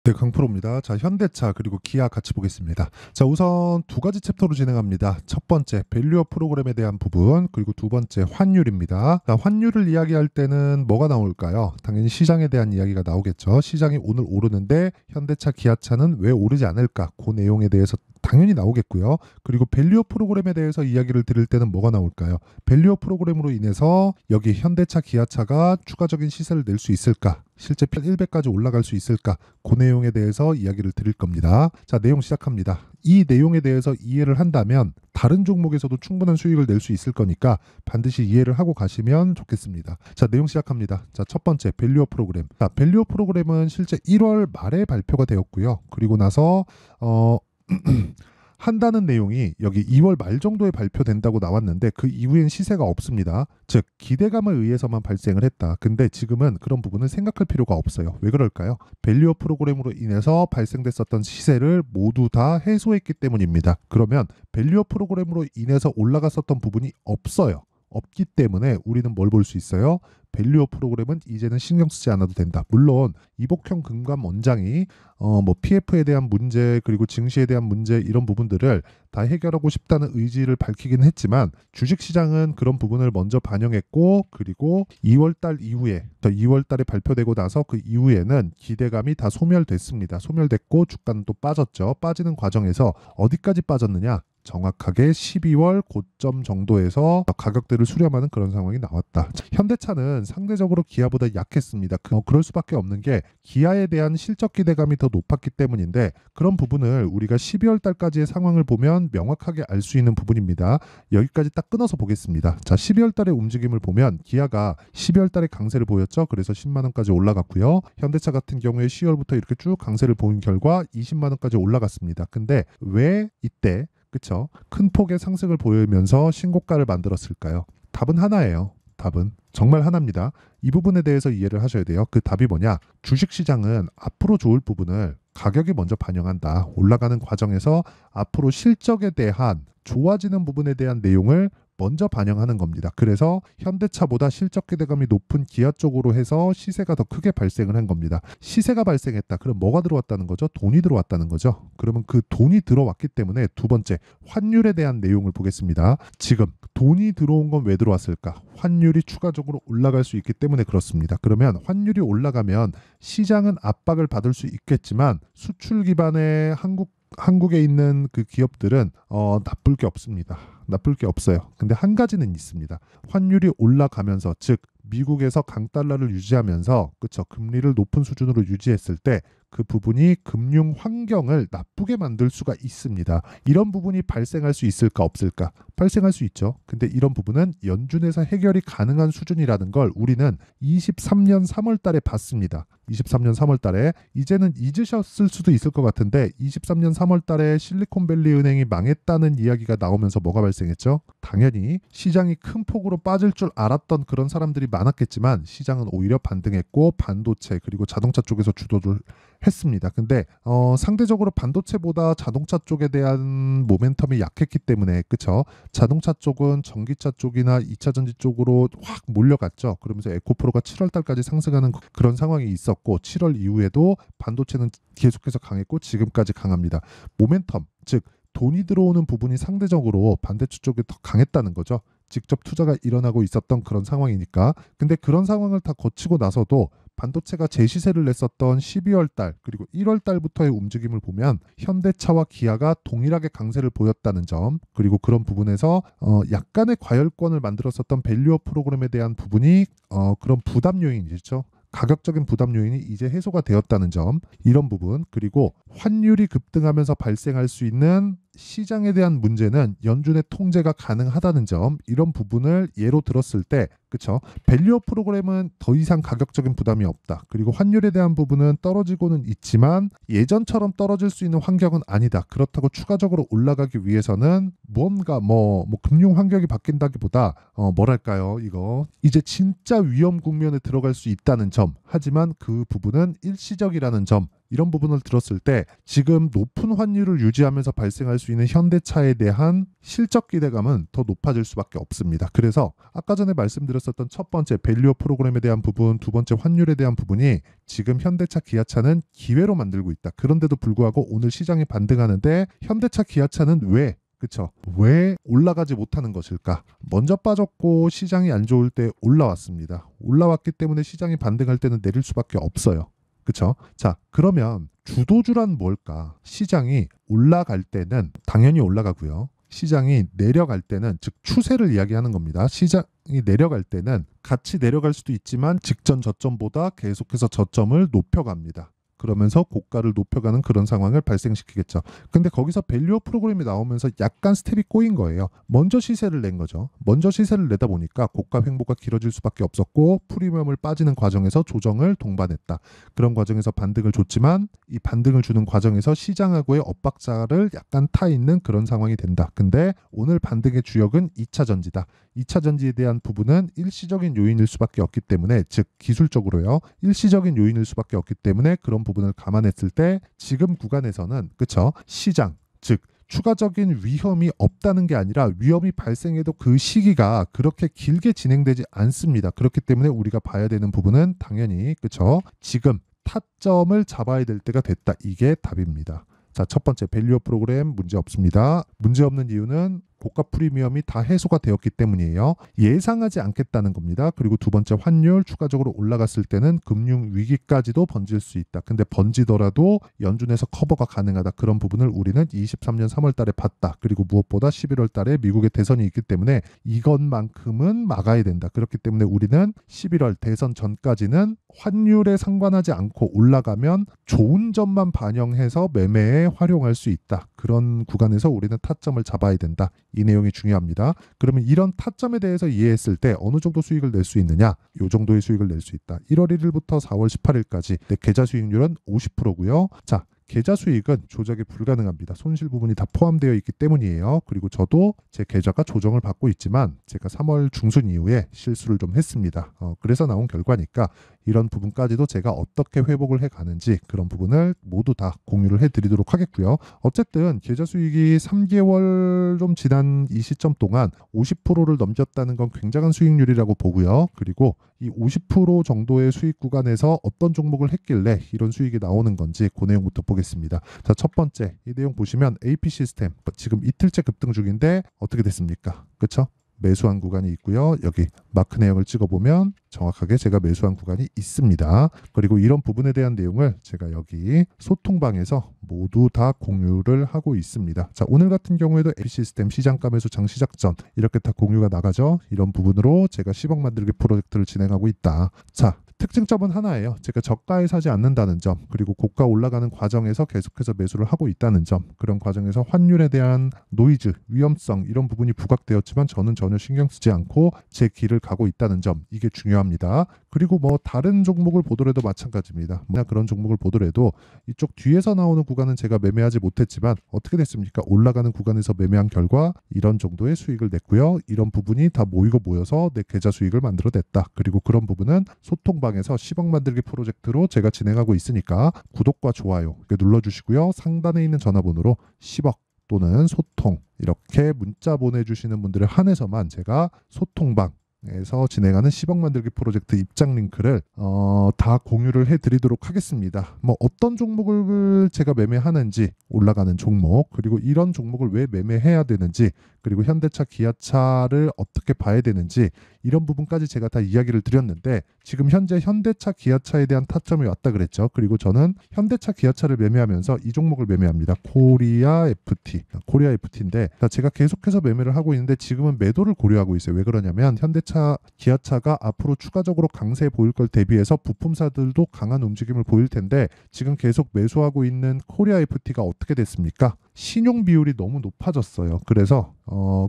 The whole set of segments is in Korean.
네, 강프로입니다. 자, 현대차 그리고 기아 같이 보겠습니다. 자, 우선 두 가지 챕터로 진행합니다. 첫 번째, 밸류어 프로그램에 대한 부분, 그리고 두 번째, 환율입니다. 자, 환율을 이야기할 때는 뭐가 나올까요? 당연히 시장에 대한 이야기가 나오겠죠. 시장이 오늘 오르는데 현대차, 기아차는 왜 오르지 않을까? 그 내용에 대해서 당연히 나오겠고요. 그리고 밸류어 프로그램에 대해서 이야기를 드릴 때는 뭐가 나올까요? 밸류어 프로그램으로 인해서 여기 현대차, 기아차가 추가적인 시세를 낼 수 있을까? 실제 100까지 올라갈 수 있을까? 그 내용에 대해서 이야기를 드릴 겁니다. 자, 내용 시작합니다. 이 내용에 대해서 이해를 한다면 다른 종목에서도 충분한 수익을 낼 수 있을 거니까 반드시 이해를 하고 가시면 좋겠습니다. 자, 내용 시작합니다. 자, 첫 번째, 밸류어 프로그램. 자, 밸류어 프로그램은 실제 1월 말에 발표가 되었고요. 그리고 나서 한다는 내용이 여기 2월 말 정도에 발표된다고 나왔는데 그 이후엔 시세가 없습니다. 즉 기대감에 의해서만 발생을 했다. 근데 지금은 그런 부분을 생각할 필요가 없어요. 왜 그럴까요? 밸류어 프로그램으로 인해서 발생됐었던 시세를 모두 다 해소했기 때문입니다. 그러면 밸류어 프로그램으로 인해서 올라갔었던 부분이 없어요. 없기 때문에 우리는 뭘 볼 수 있어요? 밸류어 프로그램은 이제는 신경 쓰지 않아도 된다. 물론 이복형 금감 원장이 뭐 PF에 대한 문제 그리고 증시에 대한 문제 이런 부분들을 다 해결하고 싶다는 의지를 밝히긴 했지만 주식시장은 그런 부분을 먼저 반영했고 그리고 2월 달 이후에 2월 달에 발표되고 나서 그 이후에는 기대감이 다 소멸됐습니다. 소멸됐고 주가는 또 빠졌죠. 빠지는 과정에서 어디까지 빠졌느냐? 정확하게 12월 고점 정도에서 가격대를 수렴하는 그런 상황이 나왔다. 현대차는 상대적으로 기아보다 약했습니다. 그럴 수밖에 없는 게 기아에 대한 실적 기대감이 더 높았기 때문인데 그런 부분을 우리가 12월 달까지의 상황을 보면 명확하게 알 수 있는 부분입니다. 여기까지 딱 끊어서 보겠습니다. 자, 12월 달의 움직임을 보면 기아가 12월 달에 강세를 보였죠. 그래서 10만 원까지 올라갔고요. 현대차 같은 경우에 10월부터 이렇게 쭉 강세를 보인 결과 20만 원까지 올라갔습니다. 근데 왜 이때 그쵸? 큰 폭의 상승을 보이면서 신고가를 만들었을까요? 답은 하나예요. 답은 정말 하나입니다. 이 부분에 대해서 이해를 하셔야 돼요. 그 답이 뭐냐? 주식시장은 앞으로 좋을 부분을 가격이 먼저 반영한다. 올라가는 과정에서 앞으로 실적에 대한 좋아지는 부분에 대한 내용을 먼저 반영하는 겁니다. 그래서 현대차보다 실적 기대감이 높은 기아 쪽으로 해서 시세가 더 크게 발생을 한 겁니다. 시세가 발생했다. 그럼 뭐가 들어왔다는 거죠? 돈이 들어왔다는 거죠. 그러면 그 돈이 들어왔기 때문에 두 번째 환율에 대한 내용을 보겠습니다. 지금 돈이 들어온 건 왜 들어왔을까? 환율이 추가적으로 올라갈 수 있기 때문에 그렇습니다. 그러면 환율이 올라가면 시장은 압박을 받을 수 있겠지만 수출 기반의 한국에 있는 그 기업들은 나쁠 게 없습니다. 나쁠 게 없어요. 근데 한 가지는 있습니다. 환율이 올라가면서 즉 미국에서 강달러를 유지하면서 그쵸 금리를 높은 수준으로 유지했을 때 그 부분이 금융 환경을 나쁘게 만들 수가 있습니다. 이런 부분이 발생할 수 있을까 없을까? 발생할 수 있죠. 근데 이런 부분은 연준에서 해결이 가능한 수준이라는 걸 우리는 23년 3월 달에 봤습니다. 23년 3월 달에 이제는 잊으셨을 수도 있을 것 같은데 23년 3월 달에 실리콘밸리 은행이 망했다는 이야기가 나오면서 뭐가 발생했죠? 당연히 시장이 큰 폭으로 빠질 줄 알았던 그런 사람들이 많았겠지만 시장은 오히려 반등했고 반도체 그리고 자동차 쪽에서 주도를 했습니다. 근데 상대적으로 반도체보다 자동차 쪽에 대한 모멘텀이 약했기 때문에 그쵸? 자동차 쪽은 전기차 쪽이나 2차 전지 쪽으로 확 몰려갔죠. 그러면서 에코프로가 7월 달까지 상승하는 그런 상황이 있었고 7월 이후에도 반도체는 계속해서 강했고 지금까지 강합니다. 모멘텀 즉 돈이 들어오는 부분이 상대적으로 반도체 쪽에 더 강했다는 거죠. 직접 투자가 일어나고 있었던 그런 상황이니까. 근데 그런 상황을 다 거치고 나서도 반도체가 제시세를 냈었던 12월 달 그리고 1월 달부터의 움직임을 보면 현대차와 기아가 동일하게 강세를 보였다는 점 그리고 그런 부분에서 약간의 과열권을 만들었었던 밸류어 프로그램에 대한 부분이 그런 부담 요인이죠. 가격적인 부담 요인이 이제 해소가 되었다는 점 이런 부분 그리고 환율이 급등하면서 발생할 수 있는 시장에 대한 문제는 연준의 통제가 가능하다는 점 이런 부분을 예로 들었을 때 그쵸 밸류어 프로그램은 더 이상 가격적인 부담이 없다 그리고 환율에 대한 부분은 떨어지고는 있지만 예전처럼 떨어질 수 있는 환경은 아니다 그렇다고 추가적으로 올라가기 위해서는 뭔가 뭐 금융 환경이 바뀐다기보다 뭐랄까요 이거 이제 진짜 위험 국면에 들어갈 수 있다는 점 하지만 그 부분은 일시적이라는 점 이런 부분을 들었을 때 지금 높은 환율을 유지하면서 발생할 수 있는 현대차에 대한 실적 기대감은 더 높아질 수밖에 없습니다. 그래서 아까 전에 말씀드렸었던 첫 번째 밸류업 프로그램에 대한 부분, 두 번째 환율에 대한 부분이 지금 현대차, 기아차는 기회로 만들고 있다. 그런데도 불구하고 오늘 시장이 반등하는데 현대차, 기아차는 왜 올라가지 못하는 것일까? 먼저 빠졌고 시장이 안 좋을 때 올라왔습니다. 올라왔기 때문에 시장이 반등할 때는 내릴 수밖에 없어요. 그쵸? 자, 그러면 주도주란 뭘까? 시장이 올라갈 때는 당연히 올라가고요. 시장이 내려갈 때는, 즉 추세를 이야기하는 겁니다. 시장이 내려갈 때는 같이 내려갈 수도 있지만 직전 저점보다 계속해서 저점을 높여갑니다. 그러면서 고가를 높여가는 그런 상황을 발생시키겠죠. 근데 거기서 밸류업 프로그램이 나오면서 약간 스텝이 꼬인 거예요. 먼저 시세를 낸 거죠. 먼저 시세를 내다 보니까 고가 횡보가 길어질 수밖에 없었고 프리미엄을 빠지는 과정에서 조정을 동반했다. 그런 과정에서 반등을 줬지만 이 반등을 주는 과정에서 시장하고의 엇박자를 약간 타 있는 그런 상황이 된다. 근데 오늘 반등의 주역은 2차 전지다. 2차 전지에 대한 부분은 일시적인 요인일 수밖에 없기 때문에, 즉 기술적으로요. 일시적인 요인일 수밖에 없기 때문에 그런 부분을 감안했을 때 지금 구간에서는 시장, 즉 추가적인 위험이 없다는 게 아니라 위험이 발생해도 그 시기가 그렇게 길게 진행되지 않습니다. 그렇기 때문에 우리가 봐야 되는 부분은 당연히 지금 타점을 잡아야 될 때가 됐다. 이게 답입니다. 자, 첫 번째 밸류업 프로그램 문제 없습니다. 문제 없는 이유는 고가 프리미엄이 다 해소가 되었기 때문이에요. 예상하지 않겠다는 겁니다. 그리고 두 번째 환율 추가적으로 올라갔을 때는 금융 위기까지도 번질 수 있다. 근데 번지더라도 연준에서 커버가 가능하다. 그런 부분을 우리는 23년 3월 달에 봤다. 그리고 무엇보다 11월 달에 미국의 대선이 있기 때문에 이것만큼은 막아야 된다. 그렇기 때문에 우리는 11월 대선 전까지는 환율에 상관하지 않고 올라가면 좋은 점만 반영해서 매매에 활용할 수 있다. 그런 구간에서 우리는 타점을 잡아야 된다. 이 내용이 중요합니다. 그러면 이런 타점에 대해서 이해했을 때 어느 정도 수익을 낼 수 있느냐? 이 정도의 수익을 낼 수 있다. 1월 1일부터 4월 18일까지 내 계좌 수익률은 50%고요. 자, 계좌 수익은 조작이 불가능합니다. 손실 부분이 다 포함되어 있기 때문이에요. 그리고 저도 제 계좌가 조정을 받고 있지만 제가 3월 중순 이후에 실수를 좀 했습니다. 그래서 나온 결과니까 이런 부분까지도 제가 어떻게 회복을 해가는지 그런 부분을 모두 다 공유를 해드리도록 하겠고요. 어쨌든 계좌 수익이 3개월 좀 지난 이 시점 동안 50%를 넘겼다는 건 굉장한 수익률이라고 보고요. 그리고 이 50% 정도의 수익 구간에서 어떤 종목을 했길래 이런 수익이 나오는 건지 그 내용부터 보겠습니다. 자, 첫 번째 이 내용 보시면 AP 시스템 지금 이틀째 급등 중인데 어떻게 됐습니까? 그쵸? 매수한 구간이 있고요. 여기 마크 내역을 찍어보면 정확하게 제가 매수한 구간이 있습니다. 그리고 이런 부분에 대한 내용을 제가 여기 소통방에서 모두 다 공유를 하고 있습니다. 자, 오늘 같은 경우에도 AP 시스템 시장가 매수 장 시작 전 이렇게 다 공유가 나가죠. 이런 부분으로 제가 10억 만들기 프로젝트를 진행하고 있다. 자, 특징점은 하나예요. 제가 저가에 사지 않는다는 점, 그리고 고가 올라가는 과정에서 계속해서 매수를 하고 있다는 점, 그런 과정에서 환율에 대한 노이즈, 위험성 이런 부분이 부각되었지만 저는 전혀 신경 쓰지 않고 제 길을 가고 있다는 점, 이게 중요합니다. 그리고 다른 종목을 보더라도 마찬가지입니다. 그런 종목을 보더라도 이쪽 뒤에서 나오는 구간은 제가 매매하지 못했지만 어떻게 됐습니까? 올라가는 구간에서 매매한 결과 이런 정도의 수익을 냈고요. 이런 부분이 다 모여서 내 계좌 수익을 만들어냈다. 그리고 그런 부분은 소통방에서 10억 만들기 프로젝트로 제가 진행하고 있으니까 구독과 좋아요 눌러주시고요. 상단에 있는 전화번호로 10억 또는 소통 이렇게 문자 보내주시는 분들을 한해서만 제가 소통방 에서 진행하는 10억 만들기 프로젝트 입장 링크를 다 공유를 해드리도록 하겠습니다. 어떤 종목을 제가 매매하는지, 올라가는 종목, 그리고 이런 종목을 왜 매매해야 되는지, 그리고 현대차, 기아차를 어떻게 봐야 되는지 이런 부분까지 제가 다 이야기를 드렸는데 지금 현재 현대차, 기아차에 대한 타점이 왔다 그랬죠. 그리고 저는 현대차, 기아차를 매매하면서 이 종목을 매매합니다. 코리아 FT인데 제가 계속해서 매매를 하고 있는데 지금은 매도를 고려하고 있어요. 왜 그러냐면 현대차, 기아차가 앞으로 추가적으로 강세 보일 걸 대비해서 부품사들도 강한 움직임을 보일 텐데 지금 계속 매수하고 있는 코리아 FT가 어떻게 됐습니까? 신용 비율이 너무 높아졌어요. 그래서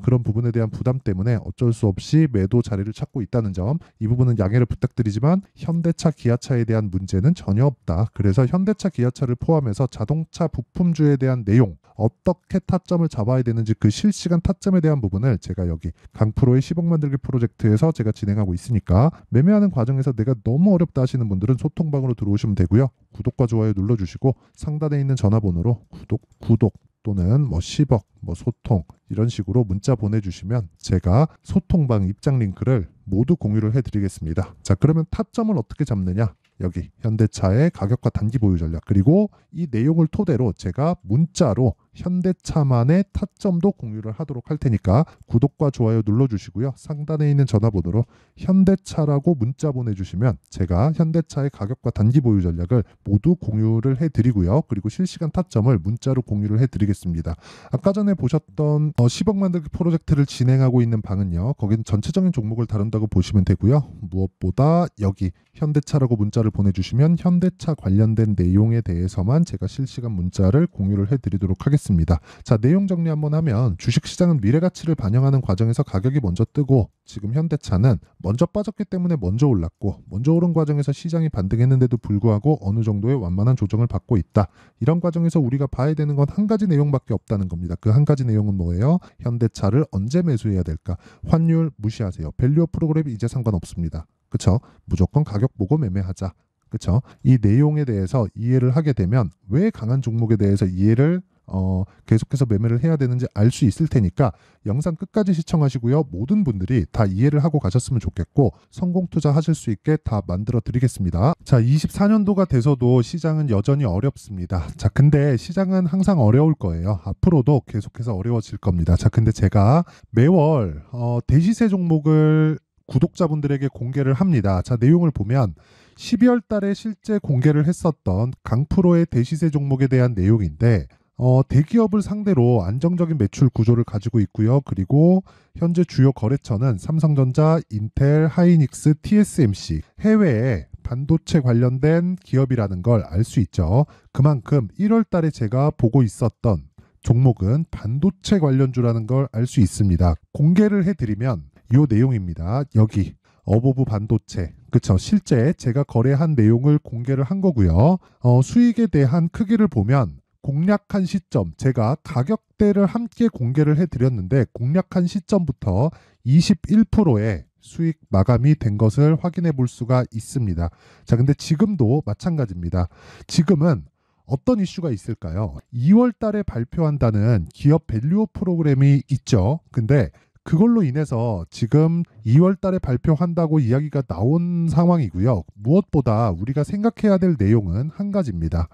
그런 부분에 대한 부담 때문에 어쩔 수 없이 매도 자리를 찾고 있다는 점, 이 부분은 양해를 부탁드리지만 현대차, 기아차에 대한 문제는 전혀 없다. 그래서 현대차, 기아차를 포함해서 자동차 부품주에 대한 내용, 어떻게 타점을 잡아야 되는지 그 실시간 타점에 대한 부분을 제가 여기 강프로의 10억 만들기 프로젝트에서 제가 진행하고 있으니까, 매매하는 과정에서 내가 너무 어렵다 하시는 분들은 소통방으로 들어오시면 되고요. 구독과 좋아요 눌러주시고 상단에 있는 전화번호로 구독 또는 뭐 10억, 뭐 소통 이런 식으로 문자 보내주시면 제가 소통방 입장 링크를 모두 공유를 해드리겠습니다. 자, 그러면 타점을 어떻게 잡느냐? 여기 현대차의 가격과 단기 보유 전략, 그리고 이 내용을 토대로 제가 문자로 현대차만의 타점도 공유를 하도록 할 테니까 구독과 좋아요 눌러주시고요. 상단에 있는 전화번호로 현대차라고 문자 보내주시면 제가 현대차의 가격과 단기 보유 전략을 모두 공유를 해드리고요. 그리고 실시간 타점을 문자로 공유를 해드리겠습니다. 아까 전에 보셨던 10억 만들기 프로젝트를 진행하고 있는 방은요, 거기는 전체적인 종목을 다룬다고 보시면 되고요. 무엇보다 여기 현대차라고 문자를 보내주시면 현대차 관련된 내용에 대해서만 제가 실시간 문자를 공유를 해드리도록 하겠습니다. 자, 내용 정리 한번 하면, 주식시장은 미래가치를 반영하는 과정에서 가격이 먼저 뜨고, 지금 현대차는 먼저 빠졌기 때문에 먼저 올랐고, 먼저 오른 과정에서 시장이 반등했는데도 불구하고 어느 정도의 완만한 조정을 받고 있다. 이런 과정에서 우리가 봐야 되는 건 한 가지 내용밖에 없다는 겁니다. 그 한 가지 내용은 뭐예요? 현대차를 언제 매수해야 될까? 환율 무시하세요. 밸류어 프로그램이 이제 상관없습니다. 그쵸? 무조건 가격 보고 매매하자. 그쵸? 이 내용에 대해서 이해를 하게 되면 왜 강한 종목에 대해서 이해를 계속해서 매매를 해야 되는지 알 수 있을 테니까 영상 끝까지 시청하시고요. 모든 분들이 다 이해를 하고 가셨으면 좋겠고, 성공 투자하실 수 있게 다 만들어 드리겠습니다. 자, 24년도가 돼서도 시장은 여전히 어렵습니다. 자, 근데 시장은 항상 어려울 거예요. 앞으로도 계속해서 어려워질 겁니다. 자, 근데 제가 매월 대시세 종목을 구독자분들에게 공개를 합니다. 자, 내용을 보면 12월 달에 실제 공개를 했었던 강프로의 대시세 종목에 대한 내용인데, 대기업을 상대로 안정적인 매출 구조를 가지고 있고요. 그리고 현재 주요 거래처는 삼성전자, 인텔, 하이닉스, TSMC, 해외에 반도체 관련된 기업이라는 걸 알 수 있죠. 그만큼 1월 달에 제가 보고 있었던 종목은 반도체 관련주라는 걸 알 수 있습니다. 공개를 해드리면 이 내용입니다. 여기 어보브 반도체, 그쵸? 실제 제가 거래한 내용을 공개를 한 거고요. 수익에 대한 크기를 보면 공략한 시점, 제가 가격대를 함께 공개를 해드렸는데 공략한 시점부터 21%의 수익 마감이 된 것을 확인해 볼 수가 있습니다. 자, 근데 지금도 마찬가지입니다. 지금은 어떤 이슈가 있을까요? 2월 달에 발표한다는 기업 밸류어 프로그램이 있죠. 근데 그걸로 인해서 지금 2월 달에 발표한다고 이야기가 나온 상황이고요. 무엇보다 우리가 생각해야 될 내용은 한 가지입니다.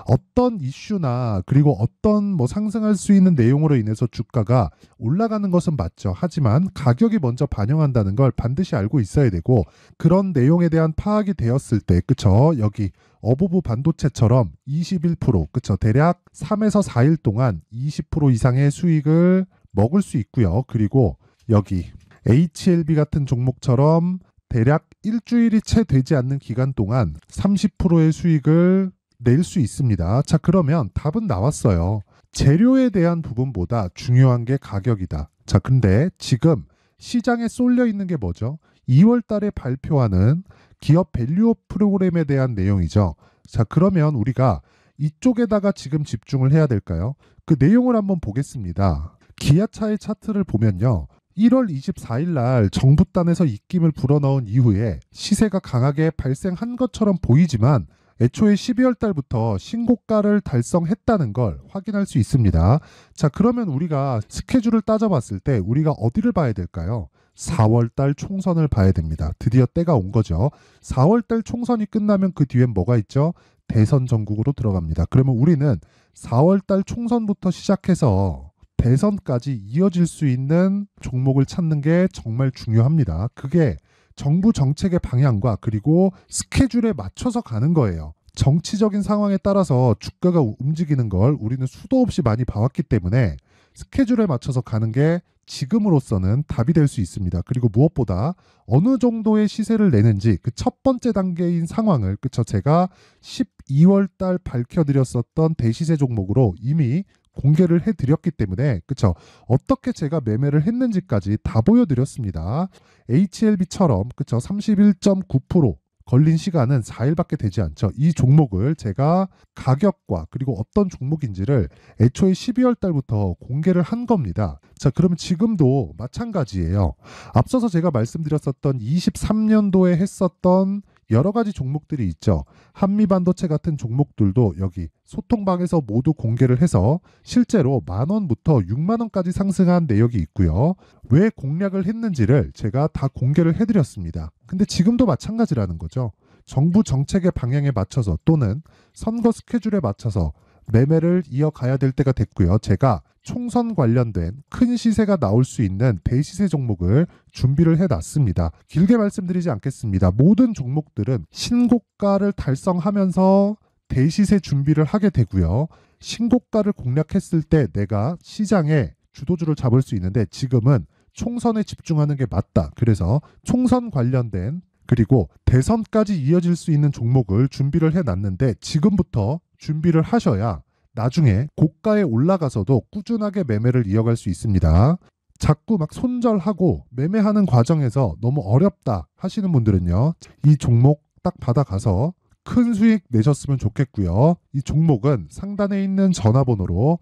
어떤 이슈나 그리고 어떤 뭐 상승할 수 있는 내용으로 인해서 주가가 올라가는 것은 맞죠. 하지만 가격이 먼저 반영한다는 걸 반드시 알고 있어야 되고, 그런 내용에 대한 파악이 되었을 때, 그쵸? 여기 어보브 반도체처럼 21%, 그쵸? 대략 3에서 4일 동안 20% 이상의 수익을 먹을 수 있고요. 그리고 여기 HLB 같은 종목처럼 대략 일주일이 채 되지 않는 기간 동안 30%의 수익을 낼 수 있습니다. 자, 그러면 답은 나왔어요. 재료에 대한 부분보다 중요한 게 가격이다. 자, 근데 지금 시장에 쏠려 있는 게 뭐죠? 2월 달에 발표하는 기업 밸류업 프로그램에 대한 내용이죠. 자, 그러면 우리가 이쪽에다가 지금 집중을 해야 될까요? 그 내용을 한번 보겠습니다. 기아차의 차트를 보면요, 1월 24일 날 정부단에서 입김을 불어넣은 이후에 시세가 강하게 발생한 것처럼 보이지만 애초에 12월 달부터 신고가를 달성했다는 걸 확인할 수 있습니다. 자, 그러면 우리가 스케줄을 따져봤을 때 우리가 어디를 봐야 될까요? 4월 달 총선을 봐야 됩니다. 드디어 때가 온 거죠. 4월 달 총선이 끝나면 그 뒤엔 뭐가 있죠? 대선 전국으로 들어갑니다. 그러면 우리는 4월 달 총선부터 시작해서 대선까지 이어질 수 있는 종목을 찾는 게 정말 중요합니다. 그게 정부 정책의 방향과 그리고 스케줄에 맞춰서 가는 거예요. 정치적인 상황에 따라서 주가가 움직이는 걸 우리는 수도 없이 많이 봐왔기 때문에 스케줄에 맞춰서 가는 게 지금으로서는 답이 될 수 있습니다. 그리고 무엇보다 어느 정도의 시세를 내는지 그 첫 번째 단계인 상황을, 그쵸, 제가 12월 달 밝혀드렸었던 대시세 종목으로 이미 공개를 해드렸기 때문에 그쵸? 어떻게 제가 매매를 했는지까지 다 보여드렸습니다. HLB처럼 그쵸? 31.9% 걸린 시간은 4일밖에 되지 않죠. 이 종목을 제가 가격과 그리고 어떤 종목인지를 애초에 12월 달부터 공개를 한 겁니다. 자, 그럼 지금도 마찬가지예요. 앞서서 제가 말씀드렸었던 23년도에 했었던 여러 가지 종목들이 있죠. 한미반도체 같은 종목들도 여기 소통방에서 모두 공개를 해서 실제로 10,000원부터 60,000원까지 상승한 내역이 있고요. 왜 공략을 했는지를 제가 다 공개를 해드렸습니다. 근데 지금도 마찬가지라는 거죠. 정부 정책의 방향에 맞춰서 또는 선거 스케줄에 맞춰서 매매를 이어가야 될 때가 됐고요. 제가 총선 관련된 큰 시세가 나올 수 있는 대시세 종목을 준비를 해놨습니다. 길게 말씀드리지 않겠습니다. 모든 종목들은 신고가를 달성하면서 대시세 준비를 하게 되고요. 신고가를 공략했을 때 내가 시장에 주도주를 잡을 수 있는데 지금은 총선에 집중하는 게 맞다. 그래서 총선 관련된 그리고 대선까지 이어질 수 있는 종목을 준비를 해놨는데 지금부터 준비를 하셔야 나중에 고가에 올라가서도 꾸준하게 매매를 이어갈 수 있습니다. 자꾸 막 손절하고 매매하는 과정에서 너무 어렵다 하시는 분들은요. 이 종목 딱 받아가서 큰 수익 내셨으면 좋겠고요. 이 종목은 상단에 있는 전화번호로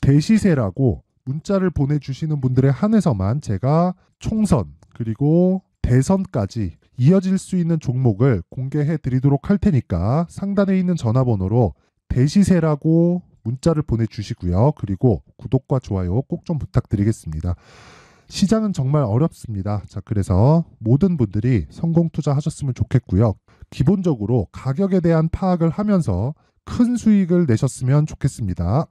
대시세라고 문자를 보내주시는 분들에 한해서만 제가 총선 그리고 대선까지 이어질 수 있는 종목을 공개해 드리도록 할 테니까 상단에 있는 전화번호로 대시세라고 문자를 보내주시고요. 그리고 구독과 좋아요 꼭 좀 부탁드리겠습니다. 시장은 정말 어렵습니다. 자, 그래서 모든 분들이 성공 투자하셨으면 좋겠고요. 기본적으로 가격에 대한 파악을 하면서 큰 수익을 내셨으면 좋겠습니다.